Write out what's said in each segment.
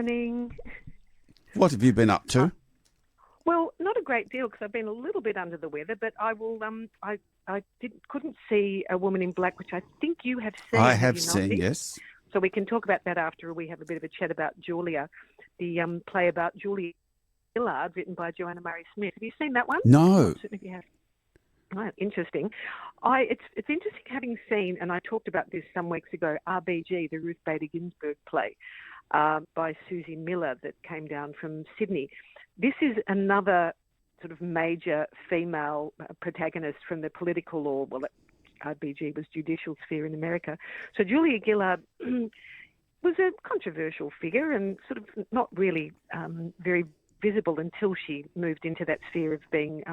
morning. What have you been up to? Well, not a great deal because I've been a little bit under the weather, but I will. Couldn't see A Woman in Black, which I think you have seen. I have you not, seen, Nick? yes. So we can talk about that after we have a bit of a chat about Julia, the play about Julia Gillard, written by Joanna Murray Smith. Have you seen that one? No. Certainly, if you have. Right, interesting. It's interesting having seen, and I talked about this some weeks ago, RBG, the Ruth Bader Ginsburg play by Susie Miller that came down from Sydney. This is another sort of major female protagonist from the political or, well, RBG was judicial sphere in America. So Julia Gillard was a controversial figure and sort of not really very visible until she moved into that sphere of being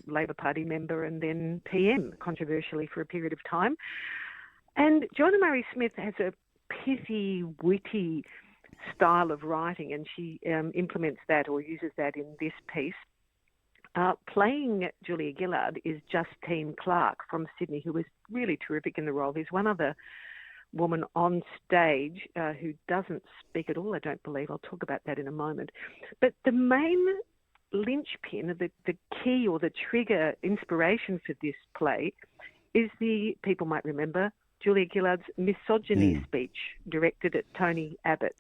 Labor Party member and then PM, controversially, for a period of time. And Joanna Murray Smith has a pithy, witty style of writing, and she implements that or uses that in this piece. Playing Julia Gillard is Justine Clark from Sydney, who is really terrific in the role. There's one other woman on stage who doesn't speak at all, I don't believe. I'll talk about that in a moment. But the main linchpin, the key or the trigger inspiration for this play is people might remember, Julia Gillard's misogyny speech directed at Tony Abbott,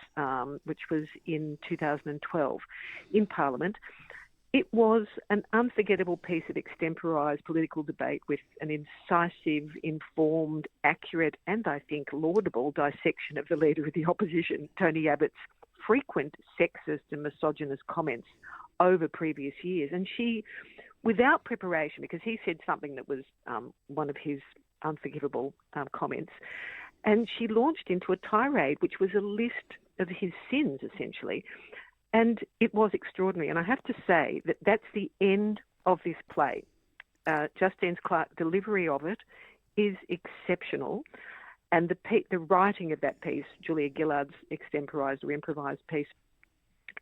which was in 2012 in Parliament. It was an unforgettable piece of extemporised political debate with an incisive, informed, accurate and, I think, laudable dissection of the Leader of the Opposition, Tony Abbott's frequent sexist and misogynist comments over previous years. And she, without preparation, because he said something that was one of his unforgivable comments, and she launched into a tirade which was a list of his sins, essentially. And it was extraordinary. And I have to say that that's the end of this play. Justine Clark's delivery of it is exceptional. And the writing of that piece, Julia Gillard's extemporised or improvised piece,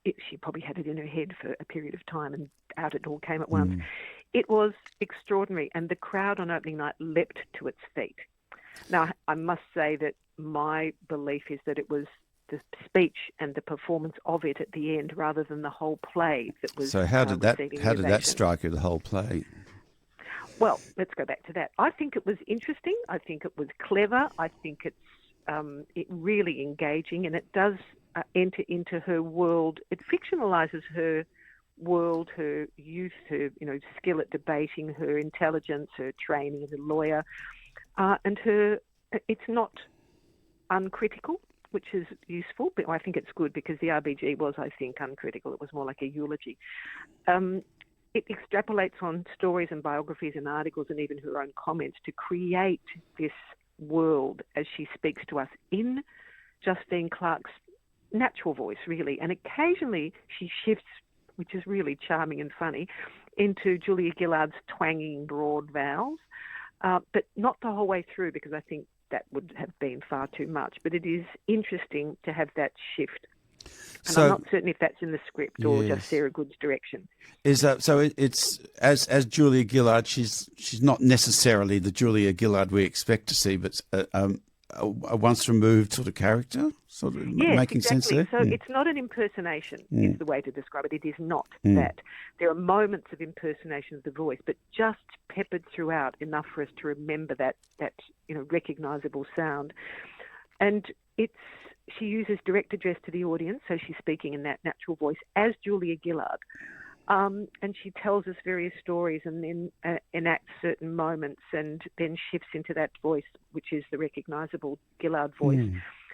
she probably had it in her head for a period of time and out it all came at once. It was extraordinary. And the crowd on opening night leapt to its feet. Now, I must say that my belief is that it was the speech and the performance of it at the end rather than the whole play that was. So how did that strike you, the whole play? Well, let's go back to that. I think it was interesting. I think it was clever. I think it's really engaging, and it does enter into her world. It fictionalises her world, her youth, her skill at debating, her intelligence, her training as a lawyer, and it's not uncritical, which is useful, but I think it's good because the RBG was, I think, uncritical. It was more like a eulogy. It extrapolates on stories and biographies and articles and even her own comments to create this world as she speaks to us in Justine Clark's natural voice, really. And occasionally she shifts, which is really charming and funny, into Julia Gillard's twanging broad vowels, but not the whole way through because I think that would have been far too much. But it is interesting to have that shift. And I'm not certain if that's in the script or just Sarah Good's direction. Is that so? It's as Julia Gillard. She's not necessarily the Julia Gillard we expect to see, but a once removed sort of character, sort of making exactly. sense there. So it's not an impersonation, is the way to describe it. It is not that. There are moments of impersonation of the voice, but just peppered throughout enough for us to remember that recognisable sound. And she uses direct address to the audience, so she's speaking in that natural voice as Julia Gillard. And she tells us various stories and then enacts certain moments and then shifts into that voice, which is the recognisable Gillard voice.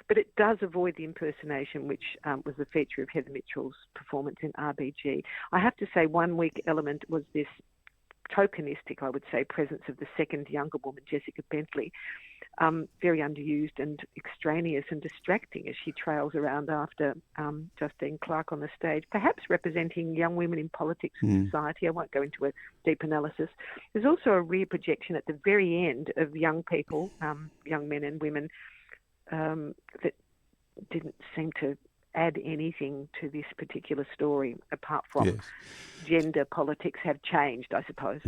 But it does avoid the impersonation, which was the feature of Heather Mitchell's performance in RBG. I have to say one weak element was this tokenistic, I would say, presence of the second younger woman, Jessica Bentley, very underused and extraneous and distracting as she trails around after Justine Clark on the stage, perhaps representing young women in politics and society. I won't go into a deep analysis. There's also a rear projection at the very end of young people, young men and women, that didn't seem to add anything to this particular story apart from gender politics have changed, I suppose.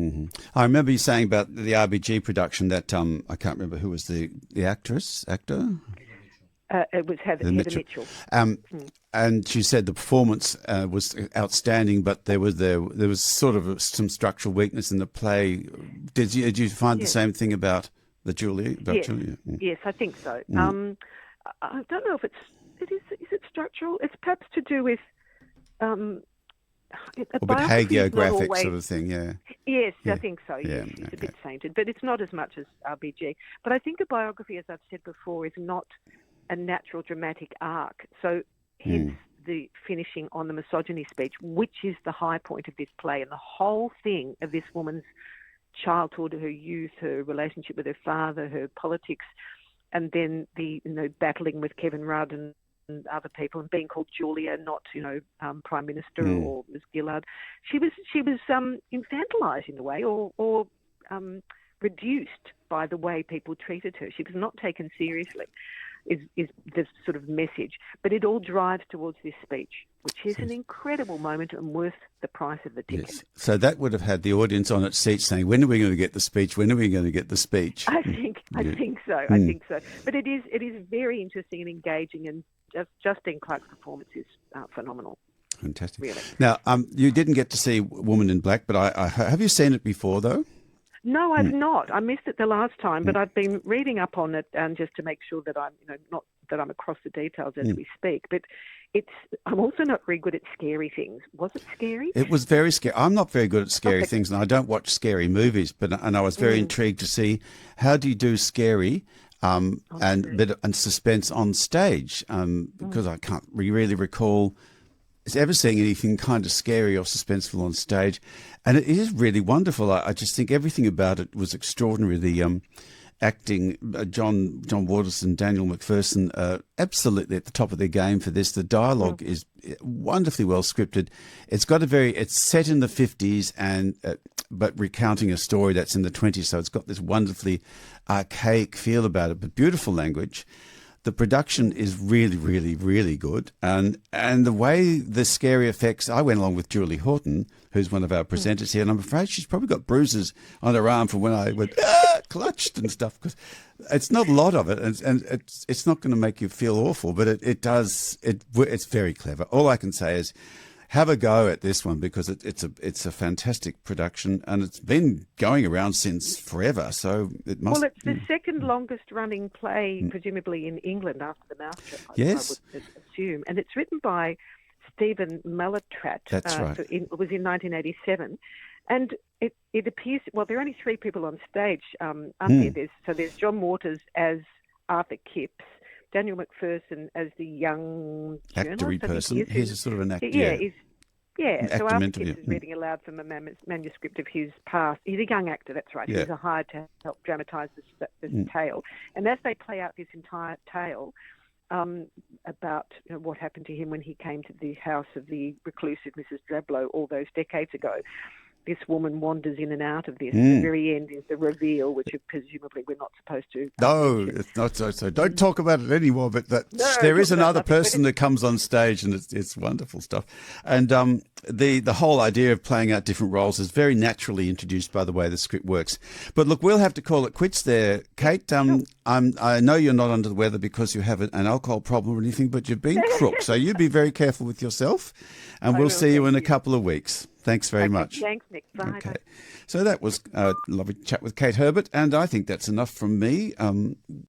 I remember you saying about the RBG production that I can't remember who was the actor. It was Heather Mitchell. And she said the performance was outstanding, but there was sort of some structural weakness in the play. Did you find the same thing about Julia? Julia? Yes, I think so. I don't know if is it structural? It's perhaps to do with a bit hagiographic sort of thing, yeah. Yes, I think so. Yeah, yes, it's a bit sainted, but it's not as much as RBG. But I think a biography, as I've said before, is not a natural dramatic arc. So hence the finishing on the misogyny speech, which is the high point of this play, and the whole thing of this woman's childhood, her youth, her relationship with her father, her politics, and then the battling with Kevin Rudd and other people, and being called Julia, not Prime Minister or Ms. Gillard. She was infantilized in a way, or reduced by the way people treated her. She was not taken seriously, is the sort of message. But it all drives towards this speech, which is an incredible moment and worth the price of the ticket. Yes. So that would have had the audience on its seats saying, when are we going to get the speech? When are we going to get the speech? I think so. I think so. But it is very interesting and engaging, and Justine Clarke's performance is phenomenal. Fantastic. Really. Now, you didn't get to see Woman in Black, but I have you seen it before, though? No, I've not. I missed it the last time, but I've been reading up on it, just to make sure that I'm, not that I'm across the details as we speak. But I'm also not very good at scary things. Was it scary? It was very scary. I'm not very good at scary things, and I don't watch scary movies. And I was very intrigued to see how do you do scary and suspense on stage, because I can't really recall ever seeing anything kind of scary or suspenseful on stage. And it is really wonderful. I just think everything about it was extraordinary. The acting, John Waters and Daniel McPherson, absolutely at the top of their game for this. The dialogue is wonderfully well scripted. It's set in the 50s but recounting a story that's in the 20s. So it's got this wonderfully archaic feel about it, but beautiful language. The production is really, really, really good. And the way the scary effects, I went along with Julie Horton, who's one of our presenters here, and I'm afraid she's probably got bruises on her arm from when I went, clutched and stuff, because it's not a lot of it, and it's not going to make you feel awful, but it's very clever. All I can say is have a go at this one, because it's a fantastic production, and it's been going around since forever. So it must. Well, it's the second longest running play, presumably in England, after The Mousetrap. Yes, I would assume, and it's written by Stephen Mallatrat. That's right. It was in 1987, and it appears. Well, there are only three people on stage, aren't there? There's John Waters as Arthur Kipps, Daniel McPherson as the young actory person. He's a sort of an actor. So Arthur Kipps is reading aloud from a manuscript of his past. He's a young actor, that's right. He was hired to help dramatise this tale. And as they play out this entire tale about what happened to him when he came to the house of the reclusive Mrs. Drablow all those decades ago, this woman wanders in and out of this. At the very end is the reveal, which presumably we're not supposed to. No, it's not so. Don't talk about it anymore. But there is another person that comes on stage, and it's wonderful stuff. And the whole idea of playing out different roles is very naturally introduced by the way the script works. But look, we'll have to call it quits there, Kate. I know you're not under the weather because you have an alcohol problem or anything, but you've been crook, so you be very careful with yourself. And we'll see you in a couple of weeks. Thanks very much. Thanks, Nick. Bye. Okay. So that was a lovely chat with Kate Herbert, and I think that's enough from me.